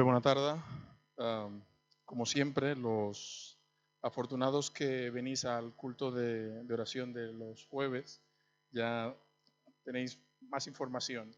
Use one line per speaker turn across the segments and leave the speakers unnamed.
Buenas tardes. Como siempre, los afortunados que venís al culto de oración de los jueves, ya tenéis más información.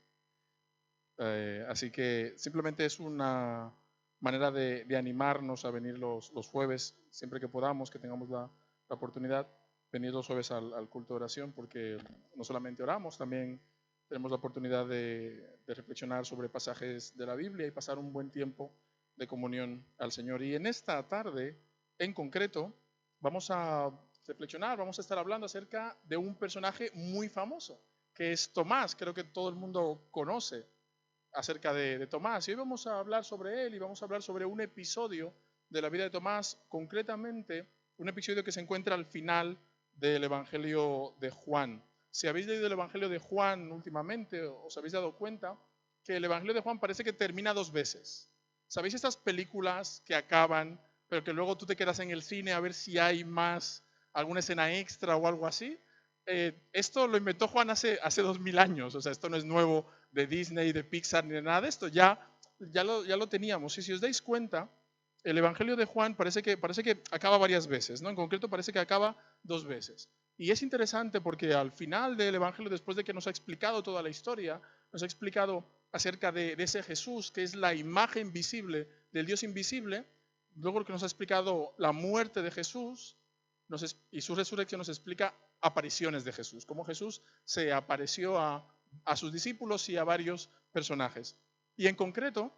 Así que simplemente es una manera de animarnos a venir los jueves, siempre que podamos, que tengamos la oportunidad, venir los jueves al culto de oración, porque no solamente oramos, también tenemos la oportunidad de reflexionar sobre pasajes de la Biblia y pasar un buen tiempo de comunión al Señor. Y en esta tarde, en concreto, vamos a reflexionar, vamos a estar hablando acerca de un personaje muy famoso, que es Tomás. Creo que todo el mundo conoce acerca de Tomás. Y hoy vamos a hablar sobre él y vamos a hablar sobre un episodio de la vida de Tomás, concretamente un episodio que se encuentra al final del Evangelio de Juan. Si habéis leído el Evangelio de Juan últimamente, os habéis dado cuenta que el Evangelio de Juan parece que termina dos veces. ¿Sabéis estas películas que acaban, pero que luego tú te quedas en el cine a ver si hay más, alguna escena extra o algo así? Esto lo inventó Juan hace 2000 años, o sea, esto no es nuevo de Disney, de Pixar, ni de nada de esto, ya lo teníamos. Y si os dais cuenta, el Evangelio de Juan parece que acaba varias veces, ¿no? En concreto parece que acaba dos veces. Y es interesante porque al final del Evangelio, después de que nos ha explicado toda la historia, nos ha explicado acerca de ese Jesús que es la imagen visible del Dios invisible, luego que nos ha explicado la muerte de Jesús y su resurrección, nos explica apariciones de Jesús, cómo Jesús se apareció a sus discípulos y a varios personajes. Y en concreto,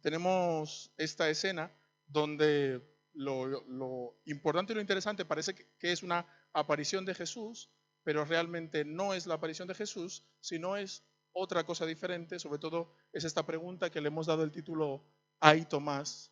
tenemos esta escena donde lo importante y lo interesante parece que es una aparición de Jesús, pero realmente no es la aparición de Jesús, sino es otra cosa diferente. Sobre todo es esta pregunta que le hemos dado el título: Ay, Tomás,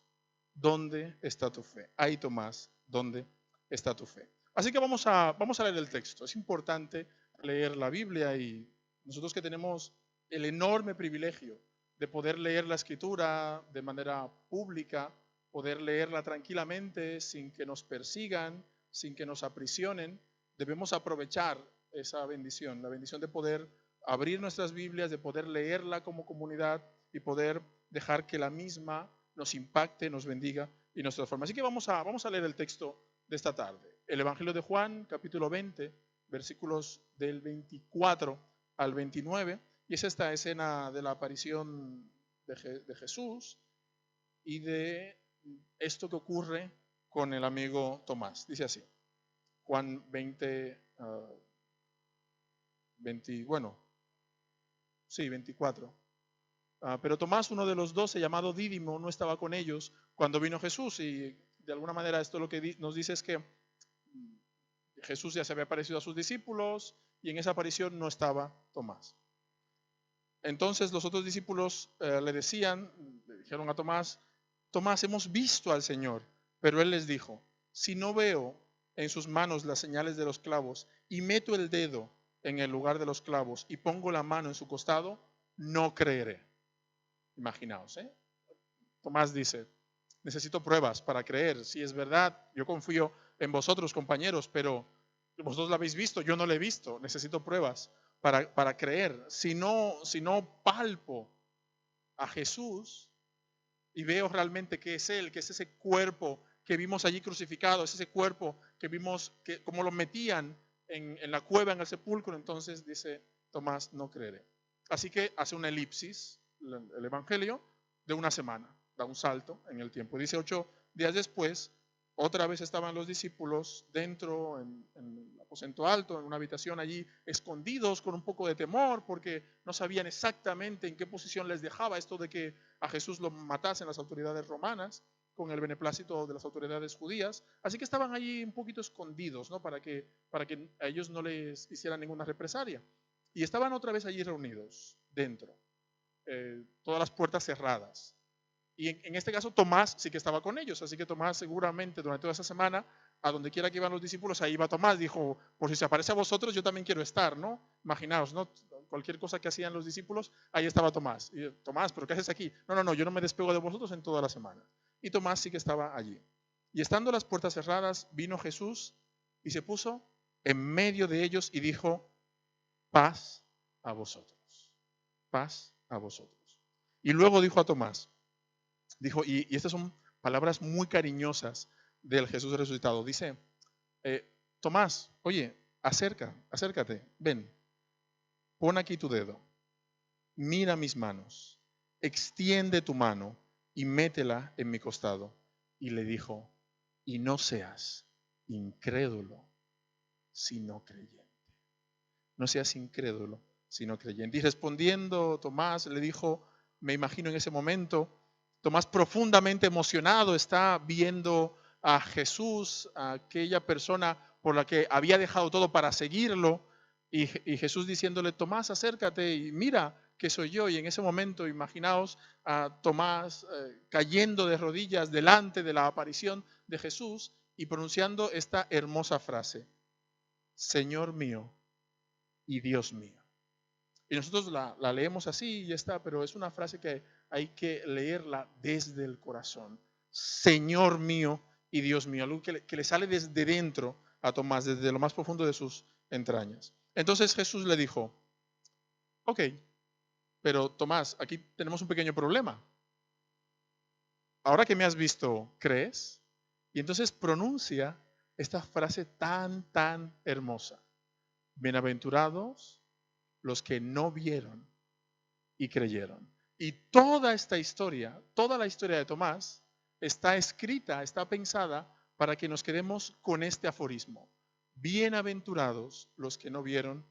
¿dónde está tu fe? Ay, Tomás, ¿dónde está tu fe? Así que vamos a leer el texto. Es importante leer la Biblia, y nosotros que tenemos el enorme privilegio de poder leer la escritura de manera pública, poder leerla tranquilamente sin que nos persigan, sin que nos aprisionen, debemos aprovechar esa bendición, la bendición de poder abrir nuestras Biblias, de poder leerla como comunidad y poder dejar que la misma nos impacte, nos bendiga y nos transforme. Así que vamos a leer el texto de esta tarde. El Evangelio de Juan, capítulo 20, versículos del 24 al 29. Y es esta escena de la aparición de Jesús y de esto que ocurre con el amigo Tomás. Dice así, Juan 20, 24. Pero Tomás, uno de los 12, llamado Dídimo, no estaba con ellos cuando vino Jesús. Y de alguna manera esto lo que nos dice es que Jesús ya se había aparecido a sus discípulos y en esa aparición no estaba Tomás. Entonces los otros discípulos le dijeron a Tomás: Tomás, hemos visto al Señor. Pero él les dijo: si no veo en sus manos las señales de los clavos y meto el dedo en el lugar de los clavos y pongo la mano en su costado, no creeré. Imaginaos, ¿eh? Tomás dice: necesito pruebas para creer. Si es verdad, yo confío en vosotros, compañeros, pero vosotros la habéis visto, yo no la he visto. Necesito pruebas para creer. Si no palpo a Jesús y veo realmente que es Él, que es ese cuerpo que vimos allí crucificado, es ese cuerpo que vimos que como lo metían en la cueva, en el sepulcro, entonces dice Tomás: no creeré. Así que hace una elipsis, el Evangelio, de una semana, da un salto en el tiempo. Dice 8 días después, otra vez estaban los discípulos dentro, en el aposento alto, en una habitación allí, escondidos con un poco de temor, porque no sabían exactamente en qué posición les dejaba esto de que a Jesús lo matasen las autoridades romanas, con el beneplácito de las autoridades judías. Así que estaban allí un poquito escondidos, ¿no? Para que a ellos no les hicieran ninguna represalia. Y estaban otra vez allí reunidos, dentro, todas las puertas cerradas. Y en este caso Tomás sí que estaba con ellos, así que Tomás seguramente durante toda esa semana, a donde quiera que iban los discípulos, ahí iba Tomás. Dijo: por si se aparece a vosotros, yo también quiero estar, ¿no? Imaginaos, ¿no? Cualquier cosa que hacían los discípulos, ahí estaba Tomás. Y Tomás, ¿pero qué haces aquí? No, yo no me despego de vosotros en toda la semana. Y Tomás sí que estaba allí. Y estando las puertas cerradas, vino Jesús y se puso en medio de ellos y dijo: paz a vosotros, paz a vosotros. Y luego dijo a Tomás: Dijo, y estas son palabras muy cariñosas del Jesús resucitado. Dice, Tomás, oye, acércate, ven, pon aquí tu dedo, mira mis manos, extiende tu mano y métela en mi costado. Y le dijo, y no seas incrédulo, sino creyente. No seas incrédulo, sino creyente. Y respondiendo Tomás le dijo, me imagino en ese momento, Tomás profundamente emocionado está viendo a Jesús, a aquella persona por la que había dejado todo para seguirlo, y Jesús diciéndole, Tomás, acércate y mira que soy yo. Y en ese momento, imaginaos a Tomás cayendo de rodillas delante de la aparición de Jesús y pronunciando esta hermosa frase, Señor mío y Dios mío. Y nosotros la leemos así y ya está, pero es una frase que hay que leerla desde el corazón. Señor mío y Dios mío, algo que le sale desde dentro a Tomás, desde lo más profundo de sus entrañas. Entonces Jesús le dijo, ok, pero Tomás, aquí tenemos un pequeño problema. Ahora que me has visto, ¿crees? Y entonces pronuncia esta frase tan hermosa. Bienaventurados los que no vieron y creyeron. Y toda esta historia, toda la historia de Tomás, está escrita, está pensada para que nos quedemos con este aforismo. Bienaventurados los que no vieron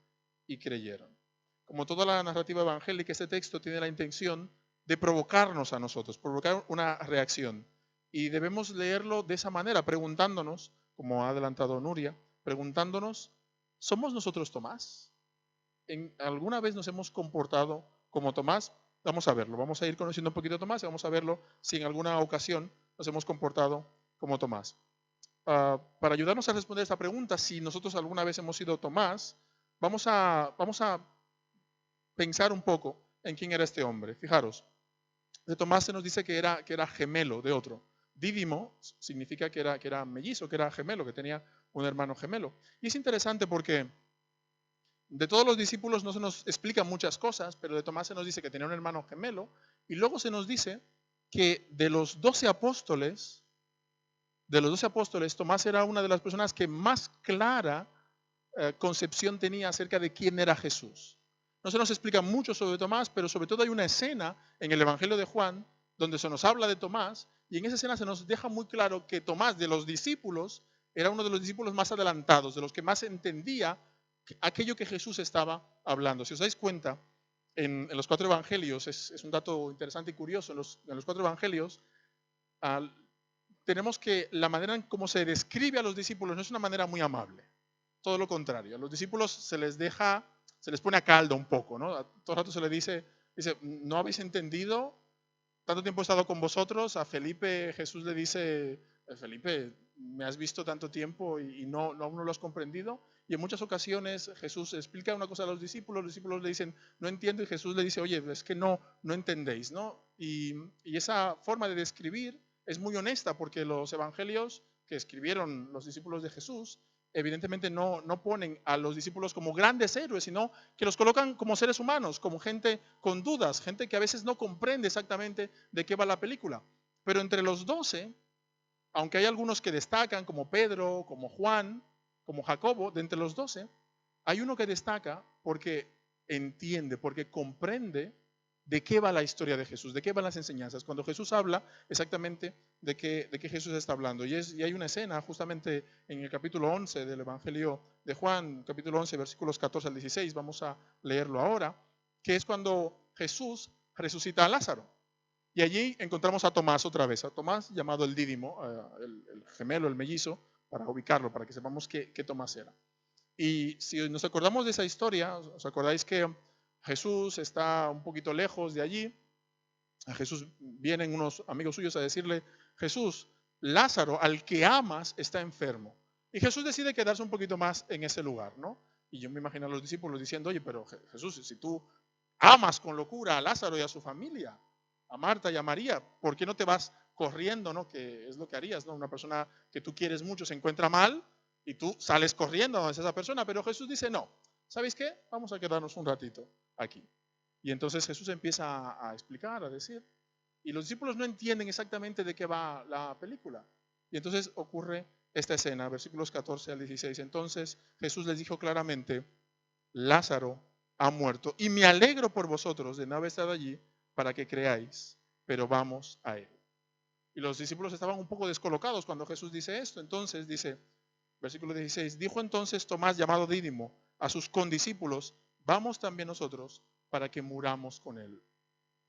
y creyeron. Como toda la narrativa evangélica, este texto tiene la intención de provocarnos a nosotros, provocar una reacción. Y debemos leerlo de esa manera, preguntándonos, como ha adelantado Nuria, preguntándonos, ¿somos nosotros Tomás? ¿Alguna vez nos hemos comportado como Tomás? Vamos a verlo, vamos a ir conociendo un poquito a Tomás y vamos a verlo si en alguna ocasión nos hemos comportado como Tomás. Para ayudarnos a responder esta pregunta, si nosotros alguna vez hemos sido Tomás, vamos a pensar un poco en quién era este hombre. Fijaros, de Tomás se nos dice que era gemelo de otro. Dídimo significa que era mellizo, que era gemelo, que tenía un hermano gemelo. Y es interesante porque de todos los discípulos no se nos explican muchas cosas, pero de Tomás se nos dice que tenía un hermano gemelo, y luego se nos dice que de los 12 apóstoles, Tomás era una de las personas que más clara concepción tenía acerca de quién era Jesús. No se nos explica mucho sobre Tomás, pero sobre todo hay una escena en el Evangelio de Juan donde se nos habla de Tomás, y en esa escena se nos deja muy claro que Tomás, de los discípulos, era uno de los discípulos más adelantados, de los que más entendía aquello que Jesús estaba hablando. Si os dais cuenta, en los 4 evangelios, es un dato interesante y curioso, en los 4 evangelios, tenemos que la manera en cómo se describe a los discípulos no es una manera muy amable. Todo lo contrario, a los discípulos se les pone a caldo un poco, ¿no? A todo rato se les dice, ¿no habéis entendido? Tanto tiempo he estado con vosotros. A Felipe Jesús le dice, Felipe, me has visto tanto tiempo y aún no lo has comprendido. Y en muchas ocasiones Jesús explica una cosa a los discípulos le dicen, no entiendo, y Jesús le dice, oye, es que no entendéis, ¿no? Y esa forma de describir es muy honesta, porque los evangelios que escribieron los discípulos de Jesús evidentemente no ponen a los discípulos como grandes héroes, sino que los colocan como seres humanos, como gente con dudas, gente que a veces no comprende exactamente de qué va la película. Pero entre los 12, aunque hay algunos que destacan, como Pedro, como Juan, como Jacobo, de entre los 12, hay uno que destaca porque entiende, porque comprende de qué va la historia de Jesús, de qué van las enseñanzas. Cuando Jesús habla, exactamente de qué Jesús está hablando. Y hay una escena justamente en el capítulo 11 del Evangelio de Juan, capítulo 11, versículos 14 al 16, vamos a leerlo ahora, que es cuando Jesús resucita a Lázaro. Y allí encontramos a Tomás otra vez, a Tomás llamado el Dídimo, el gemelo, el mellizo, para ubicarlo, para que sepamos qué Tomás era. Y si nos acordamos de esa historia, os acordáis que Jesús está un poquito lejos de allí. A Jesús vienen unos amigos suyos a decirle, Jesús, Lázaro, al que amas, está enfermo. Y Jesús decide quedarse un poquito más en ese lugar, ¿no? Y yo me imagino a los discípulos diciendo, oye, pero Jesús, si tú amas con locura a Lázaro y a su familia, a Marta y a María, ¿por qué no te vas corriendo, ¿no? Que es lo que harías, ¿no? Una persona que tú quieres mucho se encuentra mal y tú sales corriendo a esa persona, pero Jesús dice, no, ¿sabéis qué? Vamos a quedarnos un ratito aquí. Y entonces Jesús empieza a explicar, a decir, Y los discípulos no entienden exactamente de qué va la película. Y entonces ocurre esta escena, versículos 14 al 16. Entonces Jesús les dijo claramente, Lázaro ha muerto y me alegro por vosotros de no haber estado allí para que creáis, pero vamos a él. Y los discípulos estaban un poco descolocados cuando Jesús dice esto. Entonces dice, versículo 16, dijo entonces Tomás, llamado Dídimo, a sus condiscípulos, vamos también nosotros para que muramos con él.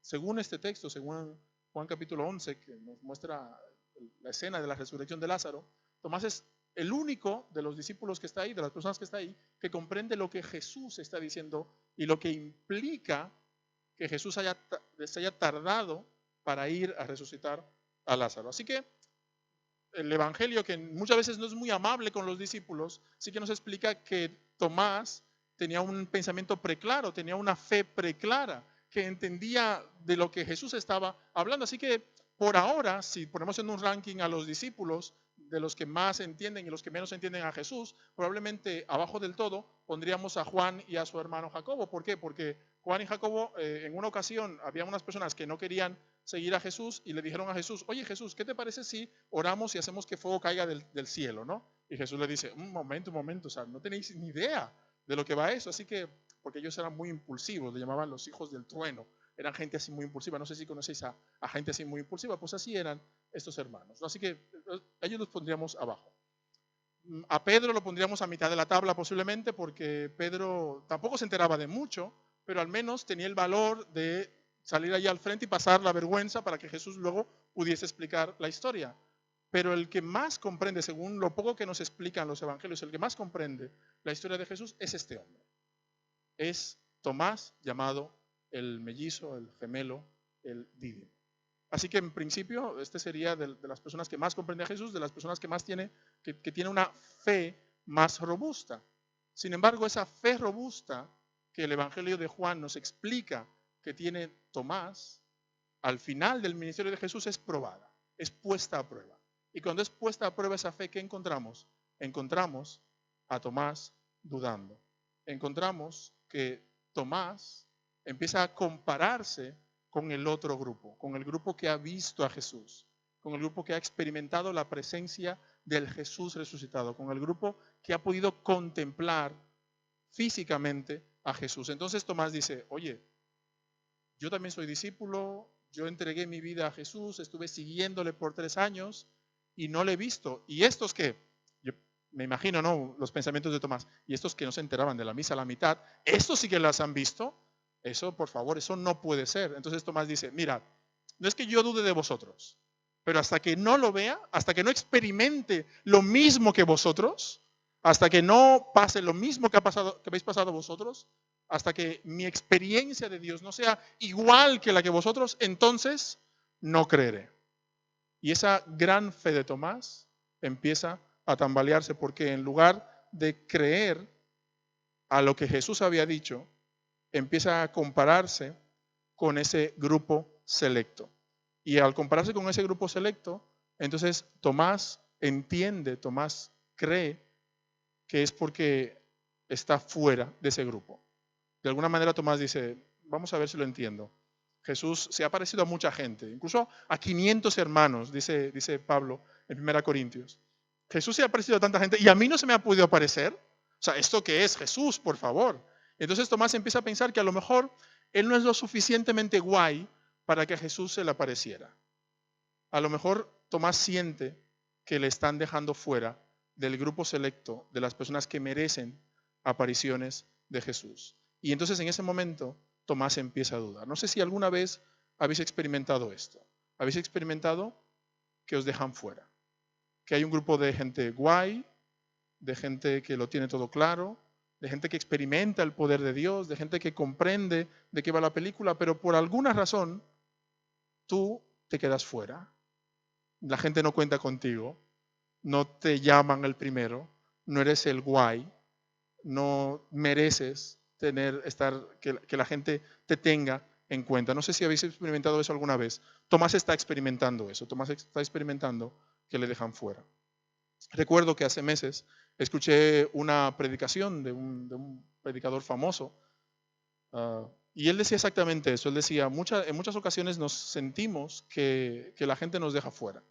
Según este texto, según Juan capítulo 11, que nos muestra la escena de la resurrección de Lázaro, Tomás es el único de los discípulos que está ahí, de las personas que está ahí, que comprende lo que Jesús está diciendo y lo que implica que Jesús se haya tardado para ir a resucitar a Lázaro. Así que el Evangelio, que muchas veces no es muy amable con los discípulos, sí que nos explica que Tomás tenía un pensamiento preclaro, tenía una fe preclara, que entendía de lo que Jesús estaba hablando. Así que por ahora, si ponemos en un ranking a los discípulos, de los que más entienden y los que menos entienden a Jesús, probablemente abajo del todo pondríamos a Juan y a su hermano Jacobo. ¿Por qué? Porque Juan y Jacobo en una ocasión había unas personas que no querían seguir a Jesús y le dijeron a Jesús, oye Jesús, ¿qué te parece si oramos y hacemos que fuego caiga del cielo? ¿No? Y Jesús le dice, un momento, o sea, no tenéis ni idea de lo que va eso. Así que, porque ellos eran muy impulsivos, le llamaban los hijos del trueno, eran gente así muy impulsiva. No sé si conocéis a gente así muy impulsiva, pues así eran estos hermanos, ¿no? Así que ellos los pondríamos abajo. A Pedro lo pondríamos a mitad de la tabla posiblemente, porque Pedro tampoco se enteraba de mucho, pero al menos tenía el valor de salir allá al frente y pasar la vergüenza para que Jesús luego pudiese explicar la historia. Pero el que más comprende, según lo poco que nos explican los evangelios, el que más comprende la historia de Jesús es este hombre. Es Tomás, llamado el mellizo, el gemelo, el Dídimo. Así que en principio este sería de las personas que más comprende a Jesús, de las personas que más tiene, que tiene una fe más robusta. Sin embargo, esa fe robusta que el Evangelio de Juan nos explica que tiene Tomás, al final del ministerio de Jesús es probada, es puesta a prueba. Y cuando es puesta a prueba esa fe, ¿qué encontramos? Encontramos a Tomás dudando. Encontramos que Tomás empieza a compararse con el otro grupo, con el grupo que ha visto a Jesús, con el grupo que ha experimentado la presencia del Jesús resucitado, con el grupo que ha podido contemplar físicamente a Jesús. Entonces Tomás dice, oye, yo también soy discípulo, yo entregué mi vida a Jesús, estuve siguiéndole por 3 años y no le he visto. ¿Y estos qué? Yo me imagino, ¿no? Los pensamientos de Tomás. ¿Y estos que no se enteraban de la misa a la mitad? ¿Estos sí que las han visto? Eso, por favor, eso no puede ser. Entonces Tomás dice, mirad, no es que yo dude de vosotros, pero hasta que no lo vea, hasta que no experimente lo mismo que vosotros, hasta que no pase lo mismo que habéis pasado vosotros, hasta que mi experiencia de Dios no sea igual que la que vosotros, entonces no creeré. Y esa gran fe de Tomás empieza a tambalearse porque en lugar de creer a lo que Jesús había dicho, empieza a compararse con ese grupo selecto. Y al compararse con ese grupo selecto, entonces Tomás entiende, Tomás cree que es porque está fuera de ese grupo. De alguna manera Tomás dice, vamos a ver si lo entiendo. Jesús se ha parecido a mucha gente, incluso a 500 hermanos, dice Pablo en 1 Corintios. Jesús se ha parecido a tanta gente y a mí no se me ha podido parecer. O sea, ¿esto qué es? Jesús, por favor. Entonces Tomás empieza a pensar que a lo mejor él no es lo suficientemente guay para que a Jesús se le apareciera. A lo mejor Tomás siente que le están dejando fuera del grupo selecto de las personas que merecen apariciones de Jesús. Y entonces en ese momento Tomás empieza a dudar. No sé si alguna vez habéis experimentado esto. ¿Habéis experimentado que os dejan fuera? Que hay un grupo de gente guay, de gente que lo tiene todo claro, de gente que experimenta el poder de Dios, de gente que comprende de qué va la película, pero por alguna razón tú te quedas fuera. La gente no cuenta contigo, no te llaman el primero, no eres el guay, no mereces que la gente te tenga en cuenta. No sé si habéis experimentado eso alguna vez. Tomás está experimentando eso, Tomás está experimentando que le dejan fuera. Recuerdo que hace meses escuché una predicación de un predicador famoso, Y él decía exactamente eso. Él decía, en muchas ocasiones nos sentimos que la gente nos deja fuera,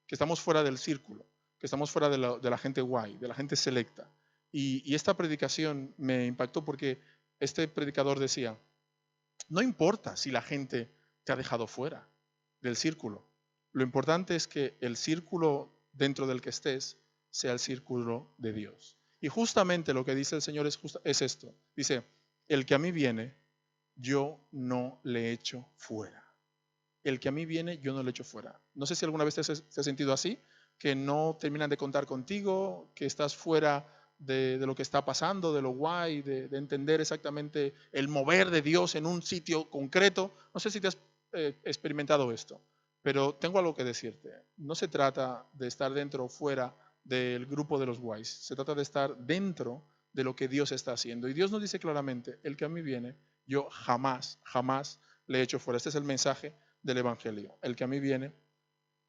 que estamos fuera del círculo, que estamos fuera de la gente guay, de la gente selecta. Y esta predicación me impactó porque este predicador decía, no importa si la gente te ha dejado fuera del círculo. Lo importante es que el círculo dentro del que estés sea el círculo de Dios. Y justamente lo que dice el Señor es esto. Dice, el que a mí viene, yo no le echo fuera. El que a mí viene, yo no le echo fuera. No sé si alguna vez te has sentido así, que no terminan de contar contigo, que estás fuera de lo que está pasando, de lo guay, de entender exactamente el mover de Dios en un sitio concreto. No sé si te has experimentado esto, pero tengo algo que decirte. No se trata de estar dentro o fuera del grupo de los guays, se trata de estar dentro de lo que Dios está haciendo. Y Dios nos dice claramente, el que a mí viene, yo jamás, jamás le echo fuera. Este es el mensaje del Evangelio. El que a mí viene,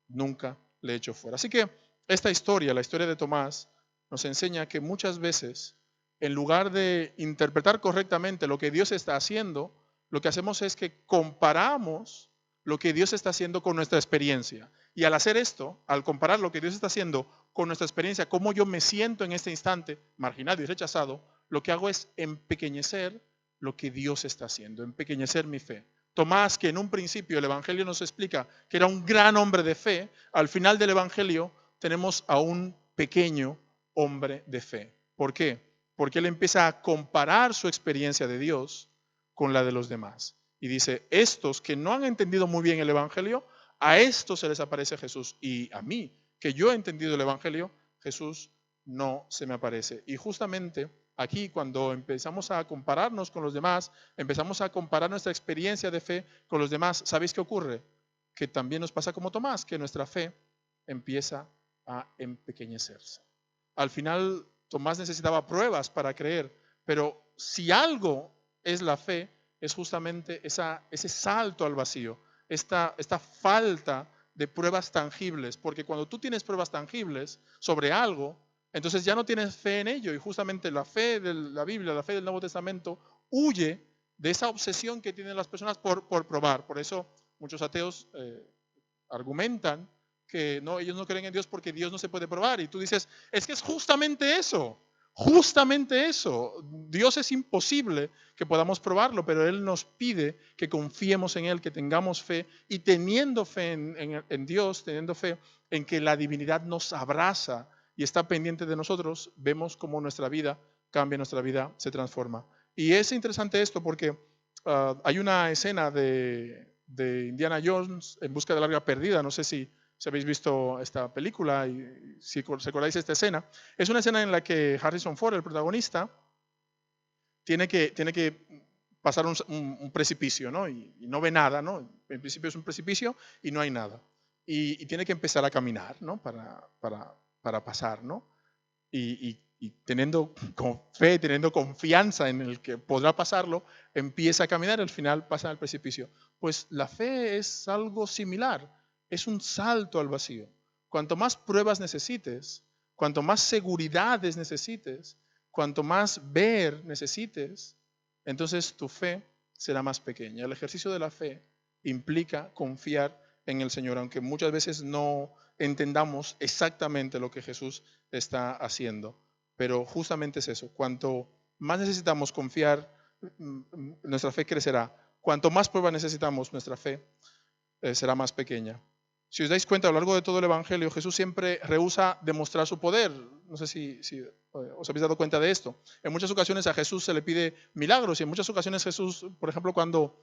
nunca le echo fuera. Así que esta historia, la historia de Tomás, nos enseña que muchas veces, en lugar de interpretar correctamente lo que Dios está haciendo, lo que hacemos es que comparamos lo que Dios está haciendo con nuestra experiencia. Y al hacer esto, al comparar lo que Dios está haciendo con nuestra experiencia, cómo yo me siento en este instante, marginado y rechazado, lo que hago es empequeñecer lo que Dios está haciendo, empequeñecer mi fe. Tomás, que en un principio el Evangelio nos explica que era un gran hombre de fe, al final del Evangelio tenemos a un pequeño hombre de fe. ¿Por qué? Porque él empieza a comparar su experiencia de Dios con la de los demás. Y dice, estos que no han entendido muy bien el Evangelio, a estos se les aparece Jesús. Y a mí, que yo he entendido el Evangelio, Jesús no se me aparece. Y justamente aquí, cuando empezamos a compararnos con los demás, empezamos a comparar nuestra experiencia de fe con los demás, ¿sabéis qué ocurre? Que también nos pasa como Tomás, que nuestra fe empieza a empequeñecerse. Al final, Tomás necesitaba pruebas para creer, pero si algo es la fe, es justamente ese salto al vacío, esta falta de pruebas tangibles, porque cuando tú tienes pruebas tangibles sobre algo, entonces ya no tienes fe en ello y justamente la fe de la Biblia, la fe del Nuevo Testamento huye de esa obsesión que tienen las personas por probar. Por eso muchos ateos argumentan que no, ellos no creen en Dios porque Dios no se puede probar. Y tú dices, es que es justamente eso. Justamente eso. Dios es imposible que podamos probarlo, pero Él nos pide que confiemos en Él, que tengamos fe y teniendo fe en Dios, teniendo fe en que la divinidad nos abraza y está pendiente de nosotros, vemos cómo nuestra vida cambia, nuestra vida se transforma. Y es interesante esto porque hay una escena de Indiana Jones en busca de la arca perdida, no sé si habéis visto esta película y si recordáis esta escena. Es una escena en la que Harrison Ford, el protagonista, tiene que pasar un precipicio, ¿no? Y no ve nada, ¿no? En principio es un precipicio y no hay nada. Y tiene que empezar a caminar, ¿no? Para pasar, ¿no? Y teniendo fe, teniendo confianza en el que podrá pasarlo, empieza a caminar y al final pasa al precipicio. Pues la fe es algo similar, es un salto al vacío. Cuanto más pruebas necesites, cuanto más seguridades necesites, cuanto más ver necesites, entonces tu fe será más pequeña. El ejercicio de la fe implica confiar en el Señor, aunque muchas veces no entendamos exactamente lo que Jesús está haciendo. Pero justamente es eso, cuanto más necesitamos confiar, nuestra fe crecerá. Cuanto más prueba necesitamos, nuestra fe será más pequeña. Si os dais cuenta, a lo largo de todo el Evangelio, Jesús siempre rehúsa demostrar su poder. No sé si os habéis dado cuenta de esto. En muchas ocasiones a Jesús se le pide milagros y en muchas ocasiones Jesús, por ejemplo, cuando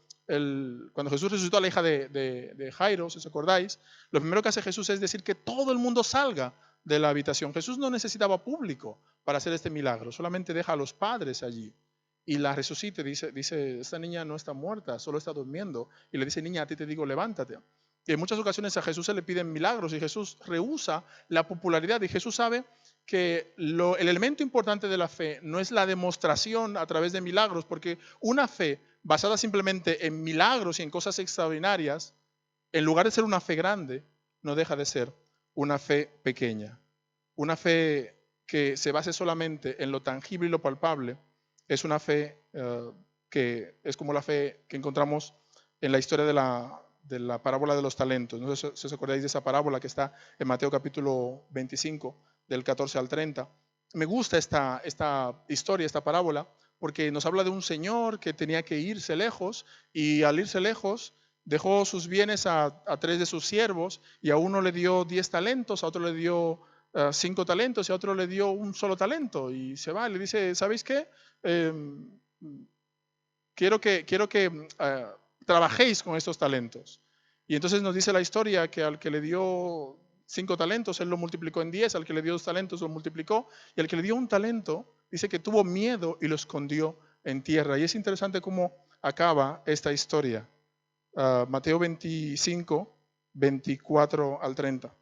Jesús resucitó a la hija de Jairo, si os acordáis, lo primero que hace Jesús es decir que todo el mundo salga de la habitación. Jesús no necesitaba público para hacer este milagro, solamente deja a los padres allí. Y la resucita y dice, esta niña no está muerta, solo está durmiendo. Y le dice, niña, a ti te digo, levántate. Y en muchas ocasiones a Jesús se le piden milagros y Jesús rehúsa la popularidad y Jesús sabe que el elemento importante de la fe no es la demostración a través de milagros, porque una fe basada simplemente en milagros y en cosas extraordinarias, en lugar de ser una fe grande, no deja de ser una fe pequeña. Una fe que se base solamente en lo tangible y lo palpable es una fe que es como la fe que encontramos en la historia de la parábola de los talentos. No sé si os acordáis de esa parábola que está en Mateo capítulo 25, del 14 al 30. Me gusta esta historia, esta parábola, porque nos habla de un señor que tenía que irse lejos y al irse lejos dejó sus bienes a 3 de sus siervos y a uno le dio 10 talentos, a otro le dio 5 talentos y a otro le dio un solo talento y se va y le dice, ¿sabéis qué? Quiero que trabajéis con estos talentos. Y entonces nos dice la historia que al que le dio 5 talentos, él lo multiplicó en 10, al que le dio 2 talentos lo multiplicó, y al que le dio un talento, dice que tuvo miedo y lo escondió en tierra. Y es interesante cómo acaba esta historia. Mateo 25, 24 al 30.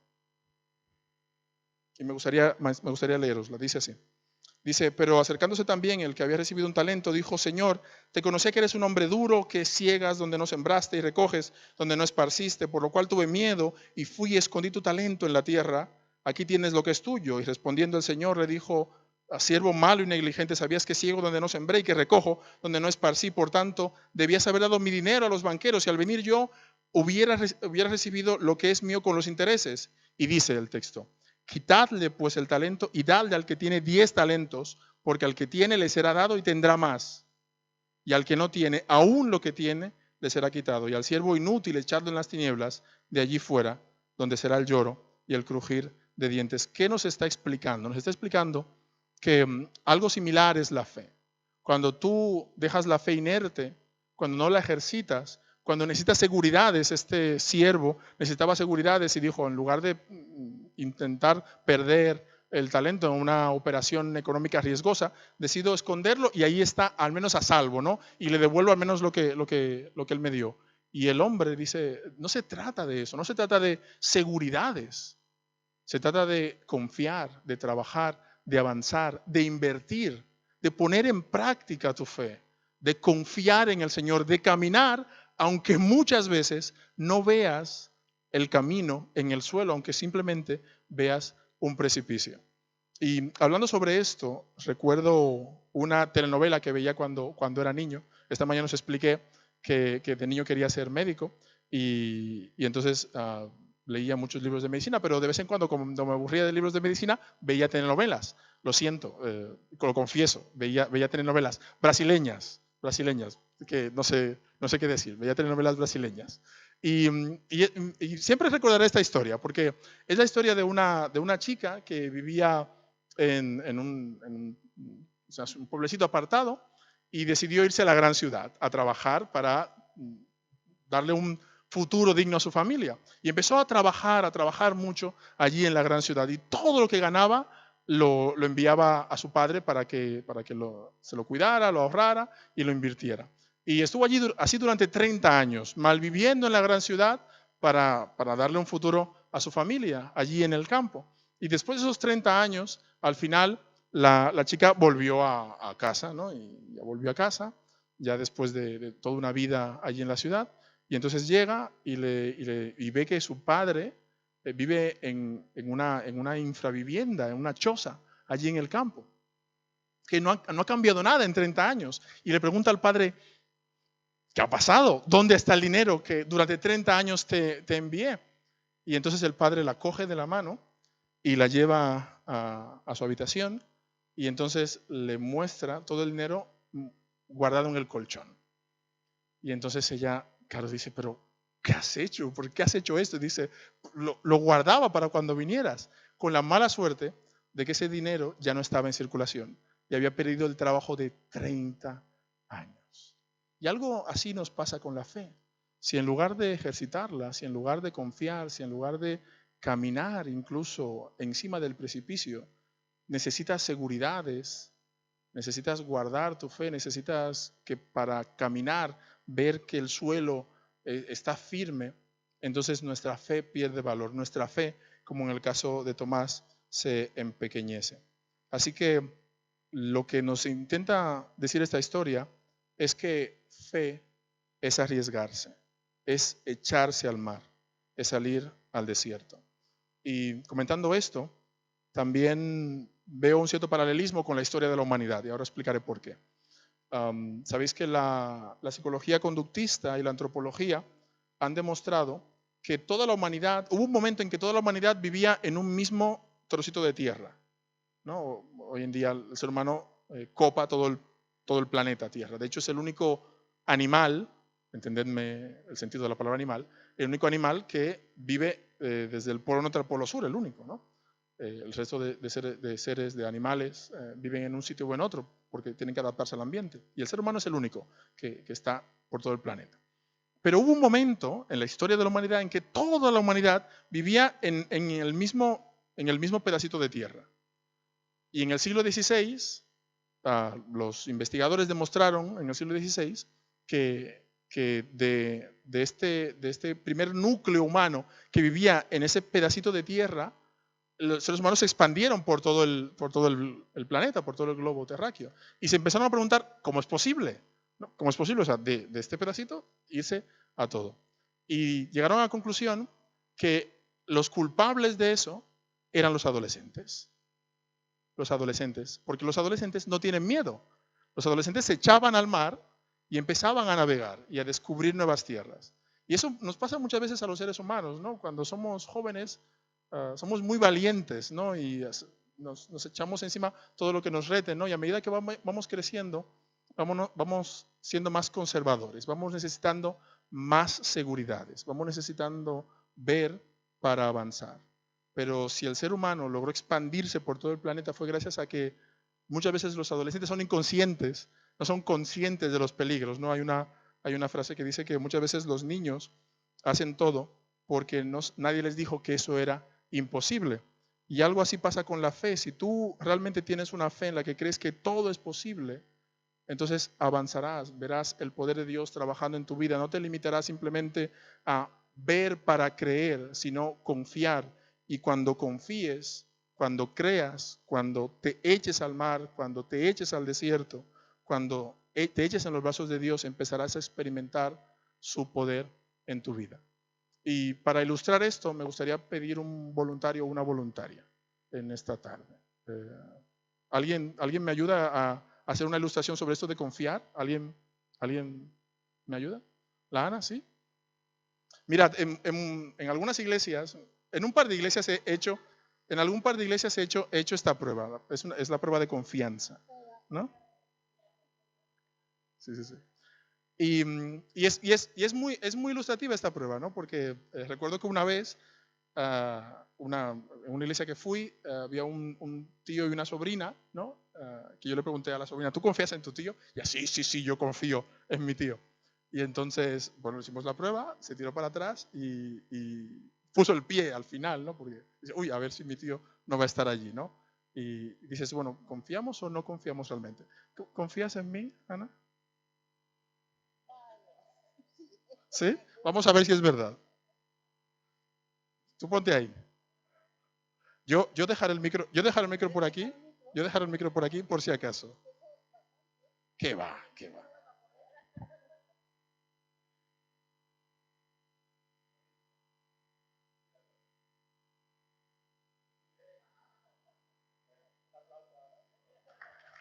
Y me gustaría leerosla, dice así. Dice, pero acercándose también el que había recibido un talento, dijo, Señor, te conocía que eres un hombre duro, que ciegas donde no sembraste y recoges donde no esparciste, por lo cual tuve miedo y fui y escondí tu talento en la tierra. Aquí tienes lo que es tuyo. Y respondiendo el Señor le dijo, siervo malo y negligente, sabías que ciego donde no sembré y que recojo donde no esparcí. Por tanto, debías haber dado mi dinero a los banqueros y al venir yo hubiera recibido lo que es mío con los intereses. Y dice el texto, quitadle pues el talento y dadle al que tiene 10 talentos, porque al que tiene le será dado y tendrá más. Y al que no tiene, aún lo que tiene, le será quitado. Y al siervo inútil echadlo en las tinieblas, de allí fuera, donde será el lloro y el crujir de dientes. ¿Qué nos está explicando? Nos está explicando que algo similar es la fe. Cuando tú dejas la fe inerte, cuando no la ejercitas, cuando necesitas seguridades, este siervo necesitaba seguridades y dijo, en lugar de intentar perder el talento en una operación económica riesgosa, decido esconderlo y ahí está al menos a salvo, ¿no? Y le devuelvo al menos lo que él me dio. Y el hombre dice, no se trata de eso, no se trata de seguridades, se trata de confiar, de trabajar, de avanzar, de invertir, de poner en práctica tu fe, de confiar en el Señor, de caminar, aunque muchas veces no veas el camino en el suelo, aunque simplemente veas un precipicio. Y hablando sobre esto, recuerdo una telenovela que veía cuando era niño. Esta mañana os expliqué que de niño quería ser médico y entonces leía muchos libros de medicina, pero de vez en cuando, cuando me aburría de libros de medicina, veía telenovelas. Lo siento, lo confieso, veía telenovelas brasileñas, que no sé qué decir, veía telenovelas brasileñas. Y siempre recordaré esta historia, porque es la historia de una chica que vivía en un pueblecito apartado y decidió irse a la gran ciudad a trabajar para darle un futuro digno a su familia. Y empezó a trabajar mucho allí en la gran ciudad. Y todo lo que ganaba lo enviaba a su padre para que se lo cuidara, lo ahorrara y lo invirtiera. Y estuvo allí así durante 30 años, malviviendo en la gran ciudad para darle un futuro a su familia allí en el campo. Y después de esos 30 años, al final, la chica volvió a casa, ¿no? Y ya volvió a casa, ya después de toda una vida allí en la ciudad. Y entonces llega y ve que su padre vive en una infravivienda, en una choza, allí en el campo, que no ha cambiado nada en 30 años. Y le pregunta al padre, ¿qué ha pasado? ¿Dónde está el dinero que durante 30 años te envié? Y entonces el padre la coge de la mano y la lleva a su habitación y entonces le muestra todo el dinero guardado en el colchón. Y entonces ella, claro, dice, pero ¿qué has hecho? ¿Por qué has hecho esto? Y dice, lo guardaba para cuando vinieras, con la mala suerte de que ese dinero ya no estaba en circulación y había perdido el trabajo de 30 años. Y algo así nos pasa con la fe. Si en lugar de ejercitarla, si en lugar de confiar, si en lugar de caminar incluso encima del precipicio, necesitas seguridades, necesitas guardar tu fe, necesitas que para caminar ver que el suelo está firme, entonces nuestra fe pierde valor, nuestra fe, como en el caso de Tomás, se empequeñece. Así que lo que nos intenta decir esta historia es que fe es arriesgarse, es echarse al mar, es salir al desierto. Y comentando esto, también veo un cierto paralelismo con la historia de la humanidad y ahora explicaré por qué. Sabéis que la psicología conductista y la antropología han demostrado que toda la humanidad, hubo un momento en que toda la humanidad vivía en un mismo trocito de tierra, ¿no? Hoy en día el ser humano copa todo el planeta Tierra. De hecho, es el único animal, entendedme el sentido de la palabra animal, el único animal que vive desde el polo norte al polo sur, el único, ¿no? El resto de seres, de animales, viven en un sitio o en otro porque tienen que adaptarse al ambiente. Y el ser humano es el único que está por todo el planeta. Pero hubo un momento en la historia de la humanidad en que toda la humanidad vivía en el mismo pedacito de tierra. Y en el siglo XVI, los investigadores demostraron en el siglo XVI que de este primer núcleo humano que vivía en ese pedacito de tierra, los seres humanos se expandieron por todo el planeta, por todo el globo terráqueo. Y se empezaron a preguntar, ¿cómo es posible? ¿No? ¿Cómo es posible? O sea, de este pedacito irse a todo. Y llegaron a la conclusión que los culpables de eso eran los adolescentes. Los adolescentes, porque los adolescentes no tienen miedo. Los adolescentes se echaban al mar y empezaban a navegar y a descubrir nuevas tierras. Y eso nos pasa muchas veces a los seres humanos, ¿no? Cuando somos jóvenes, somos muy valientes, ¿no? Y nos echamos encima todo lo que nos rete, ¿no? Y a medida que vamos creciendo, vamos siendo más conservadores, vamos necesitando más seguridades, vamos necesitando ver para avanzar. Pero si el ser humano logró expandirse por todo el planeta fue gracias a que muchas veces los adolescentes son inconscientes, no son conscientes de los peligros, ¿no? Hay una frase que dice que muchas veces los niños hacen todo porque nadie les dijo que eso era imposible. Y algo así pasa con la fe. Si tú realmente tienes una fe en la que crees que todo es posible, entonces avanzarás, verás el poder de Dios trabajando en tu vida. No te limitarás simplemente a ver para creer, sino confiar. Y cuando confíes, cuando creas, cuando te eches al mar, cuando te eches al desierto, cuando te eches en los brazos de Dios, empezarás a experimentar su poder en tu vida. Y para ilustrar esto, me gustaría pedir un voluntario o una voluntaria en esta tarde. ¿Alguien me ayuda a hacer una ilustración sobre esto de confiar? ¿Alguien me ayuda? ¿La Ana? ¿Sí? Mirad, en algunas iglesias, en un par de iglesias he hecho esta prueba. Es la prueba de confianza, ¿no? Sí, sí, sí. Y es muy ilustrativa esta prueba, ¿no? Porque recuerdo que una vez, en una iglesia que fui, había un tío y una sobrina, ¿no? Que yo le pregunté a la sobrina, ¿tú confías en tu tío? Y así, sí, yo confío en mi tío. Y entonces, bueno, hicimos la prueba, se tiró para atrás y puso el pie al final, ¿no? Porque dice, uy, a ver si mi tío no va a estar allí, ¿no? Y dices, bueno, ¿confiamos o no confiamos realmente? ¿Confías en mí, Ana? ¿Sí? Vamos a ver si es verdad. Tú ponte ahí. Yo dejaré el micro por aquí. Yo dejaré el micro por aquí por si acaso. ¿Qué va? ¿Qué va?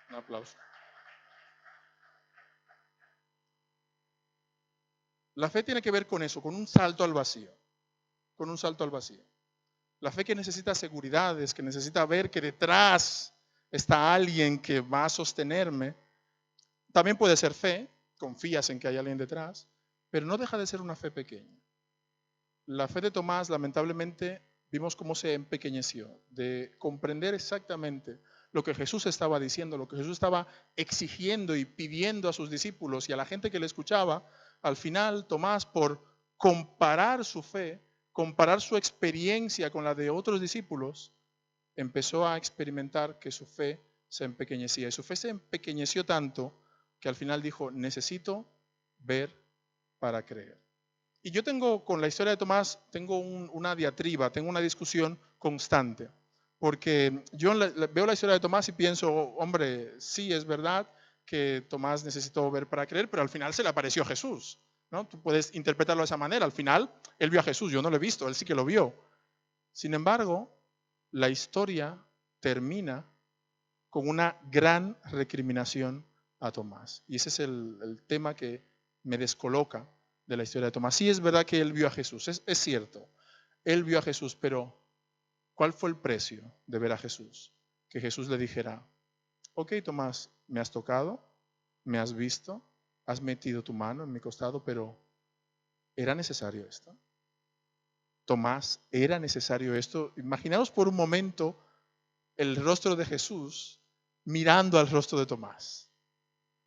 Un aplauso. La fe tiene que ver con eso, con un salto al vacío. Con un salto al vacío. La fe que necesita seguridades, que necesita ver que detrás está alguien que va a sostenerme. También puede ser fe, confías en que hay alguien detrás, pero no deja de ser una fe pequeña. La fe de Tomás, lamentablemente, vimos cómo se empequeñeció, de comprender exactamente lo que Jesús estaba diciendo, lo que Jesús estaba exigiendo y pidiendo a sus discípulos y a la gente que le escuchaba. Al final, Tomás, por comparar su fe, comparar su experiencia con la de otros discípulos, empezó a experimentar que su fe se empequeñecía. Y su fe se empequeñeció tanto que al final dijo, necesito ver para creer. Y yo tengo, con la historia de Tomás, tengo una diatriba, tengo una discusión constante. Porque yo veo la historia de Tomás y pienso, hombre, sí es verdad que Tomás necesitó ver para creer, pero al final se le apareció Jesús, ¿no? Tú puedes interpretarlo de esa manera. Al final, él vio a Jesús, yo no lo he visto, él sí que lo vio. Sin embargo, la historia termina con una gran recriminación a Tomás. Y ese es el tema que me descoloca de la historia de Tomás. Sí es verdad que él vio a Jesús, es cierto, él vio a Jesús, pero ¿cuál fue el precio de ver a Jesús? Que Jesús le dijera, ok Tomás, me has tocado, me has visto, has metido tu mano en mi costado, pero ¿era necesario esto? Tomás, ¿era necesario esto? Imaginaos por un momento el rostro de Jesús mirando al rostro de Tomás,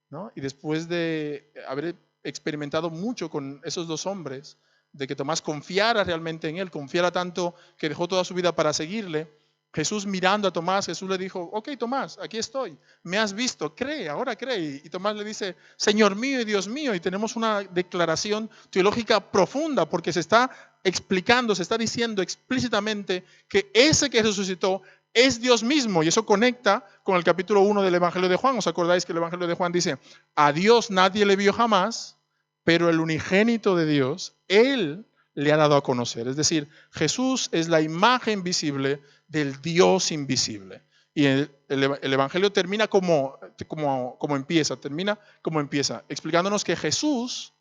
¿no? Y después de haber experimentado mucho con esos dos hombres, de que Tomás confiara realmente en él, confiara tanto que dejó toda su vida para seguirle, Jesús mirando a Tomás, Jesús le dijo, ok Tomás, aquí estoy, me has visto, cree, ahora cree. Y Tomás le dice, Señor mío y Dios mío, y tenemos una declaración teológica profunda porque se está explicando, se está diciendo explícitamente que ese que resucitó es Dios mismo, y eso conecta con el capítulo 1 del Evangelio de Juan. ¿Os acordáis que el Evangelio de Juan dice, a Dios nadie le vio jamás, pero el unigénito de Dios, Él le ha dado a conocer? Es decir, Jesús es la imagen visible del Dios invisible. Y el Evangelio termina como empieza, explicándonos que Jesús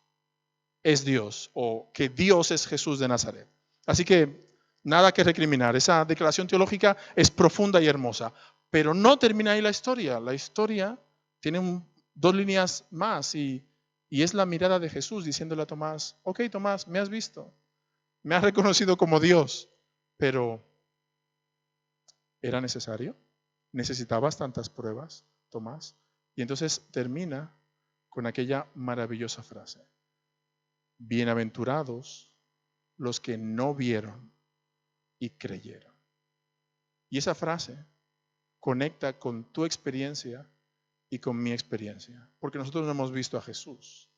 es Dios, o que Dios es Jesús de Nazaret. Así que nada que recriminar. Esa declaración teológica es profunda y hermosa. Pero no termina ahí la historia. La historia tiene dos líneas más y es la mirada de Jesús diciéndole a Tomás, ok Tomás, me has visto, me has reconocido como Dios, pero ¿era necesario? ¿Necesitabas tantas pruebas, Tomás? Y entonces termina con aquella maravillosa frase. Bienaventurados los que no vieron y creyeron. Y esa frase conecta con tu experiencia y con mi experiencia, porque nosotros no hemos visto a Jesús,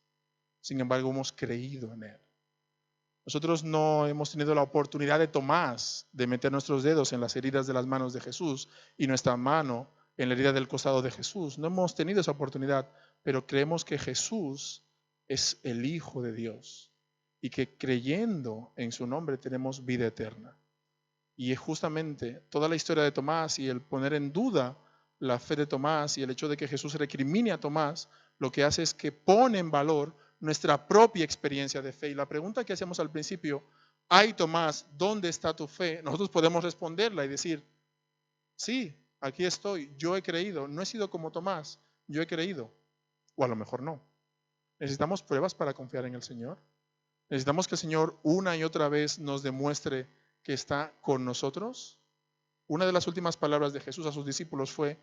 sin embargo hemos creído en Él. Nosotros no hemos tenido la oportunidad de Tomás, de meter nuestros dedos en las heridas de las manos de Jesús y nuestra mano en la herida del costado de Jesús. No hemos tenido esa oportunidad, pero creemos que Jesús es el Hijo de Dios y que creyendo en su nombre tenemos vida eterna. Y es justamente toda la historia de Tomás y el poner en duda la fe de Tomás y el hecho de que Jesús recrimine a Tomás, lo que hace es que pone en valor nuestra propia experiencia de fe. Y la pregunta que hacemos al principio, ay Tomás, ¿dónde está tu fe? Nosotros podemos responderla y decir, sí, aquí estoy, yo he creído, no he sido como Tomás, yo he creído. O a lo mejor no. Necesitamos pruebas para confiar en el Señor. Necesitamos que el Señor una y otra vez nos demuestre que está con nosotros. Una de las últimas palabras de Jesús a sus discípulos fue,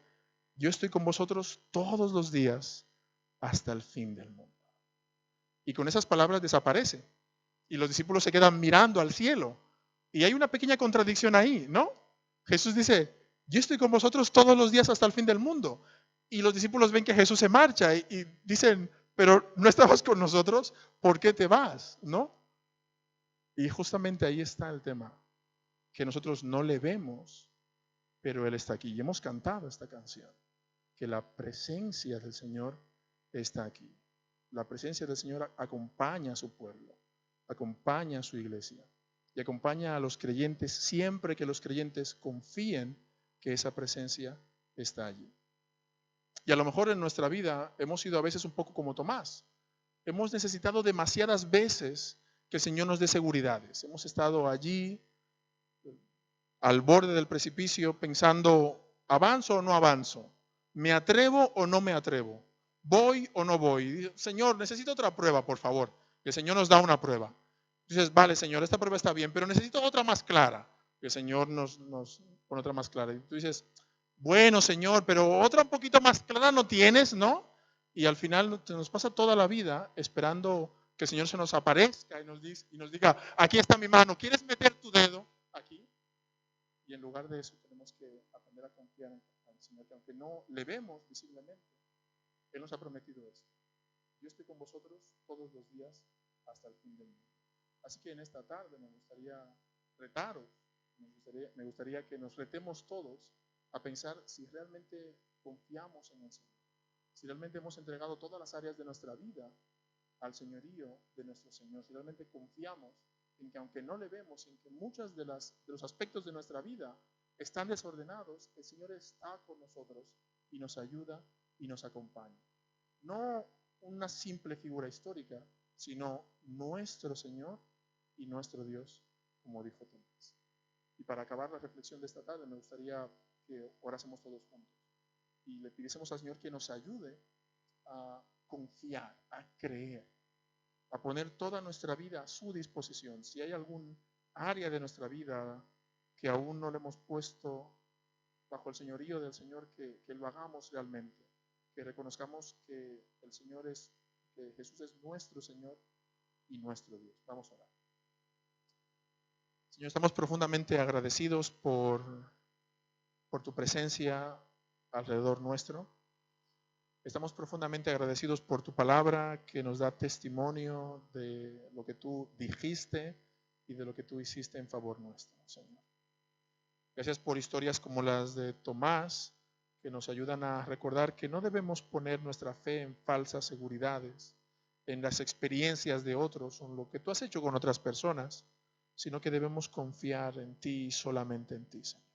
yo estoy con vosotros todos los días hasta el fin del mundo. Y con esas palabras desaparece. Y los discípulos se quedan mirando al cielo. Y hay una pequeña contradicción ahí, ¿no? Jesús dice, yo estoy con vosotros todos los días hasta el fin del mundo. Y los discípulos ven que Jesús se marcha y dicen, pero no estabas con nosotros, ¿por qué te vas? ¿No? Y justamente ahí está el tema, que nosotros no le vemos, pero Él está aquí. Y hemos cantado esta canción, que la presencia del Señor está aquí. La presencia del Señor acompaña a su pueblo, acompaña a su iglesia y acompaña a los creyentes siempre que los creyentes confíen que esa presencia está allí. Y a lo mejor en nuestra vida hemos sido a veces un poco como Tomás. Hemos necesitado demasiadas veces que el Señor nos dé seguridades. Hemos estado allí al borde del precipicio pensando, ¿avanzo o no avanzo? ¿Me atrevo o no me atrevo? ¿Voy o no voy? Señor, necesito otra prueba, por favor. Y el Señor nos da una prueba. Dices, vale, Señor, esta prueba está bien, pero necesito otra más clara. Y el Señor nos pone otra más clara. Y tú dices, bueno, Señor, pero otra un poquito más clara no tienes, ¿no? Y al final nos pasa toda la vida esperando que el Señor se nos aparezca y nos diga, aquí está mi mano, ¿quieres meter tu dedo aquí? Y en lugar de eso tenemos que aprender a confiar en el Señor, que aunque no le vemos visiblemente, Él nos ha prometido esto. Yo estoy con vosotros todos los días hasta el fin del mundo. Así que en esta tarde me gustaría retaros, me gustaría que nos retemos todos a pensar si realmente confiamos en el Señor, si realmente hemos entregado todas las áreas de nuestra vida al señorío de nuestro Señor, si realmente confiamos en que aunque no le vemos, en que muchos de los aspectos de nuestra vida están desordenados, el Señor está con nosotros y nos ayuda y nos acompaña. no una simple figura histórica, sino nuestro Señor y nuestro Dios, como dijo Tomás. Y para acabar la reflexión de esta tarde, me gustaría que orásemos todos juntos y le pidiésemos al Señor que nos ayude a confiar, a creer, a poner toda nuestra vida a su disposición. Si hay algún área de nuestra vida que aún no le hemos puesto bajo el señorío del Señor, que lo hagamos realmente, que reconozcamos que el Señor es, que Jesús es nuestro Señor y nuestro Dios. Vamos a orar. Señor, estamos profundamente agradecidos por tu presencia alrededor nuestro. Estamos profundamente agradecidos por tu palabra que nos da testimonio de lo que tú dijiste y de lo que tú hiciste en favor nuestro, Señor. Gracias por historias como las de Tomás, que nos ayudan a recordar que no debemos poner nuestra fe en falsas seguridades, en las experiencias de otros o en lo que tú has hecho con otras personas, sino que debemos confiar en ti y solamente en ti, Señor.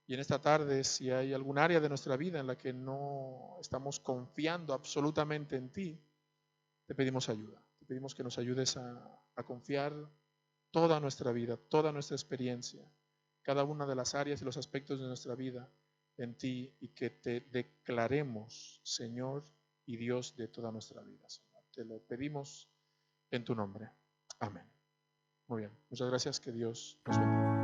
Y en esta tarde, si hay algún área de nuestra vida en la que no estamos confiando absolutamente en ti, te pedimos ayuda. Te pedimos que nos ayudes a confiar toda nuestra vida, toda nuestra experiencia, cada una de las áreas y los aspectos de nuestra vida en ti y que te declaremos Señor y Dios de toda nuestra vida, Señor. Te lo pedimos en tu nombre. Amén. Muy bien. Muchas gracias. Que Dios nos bendiga.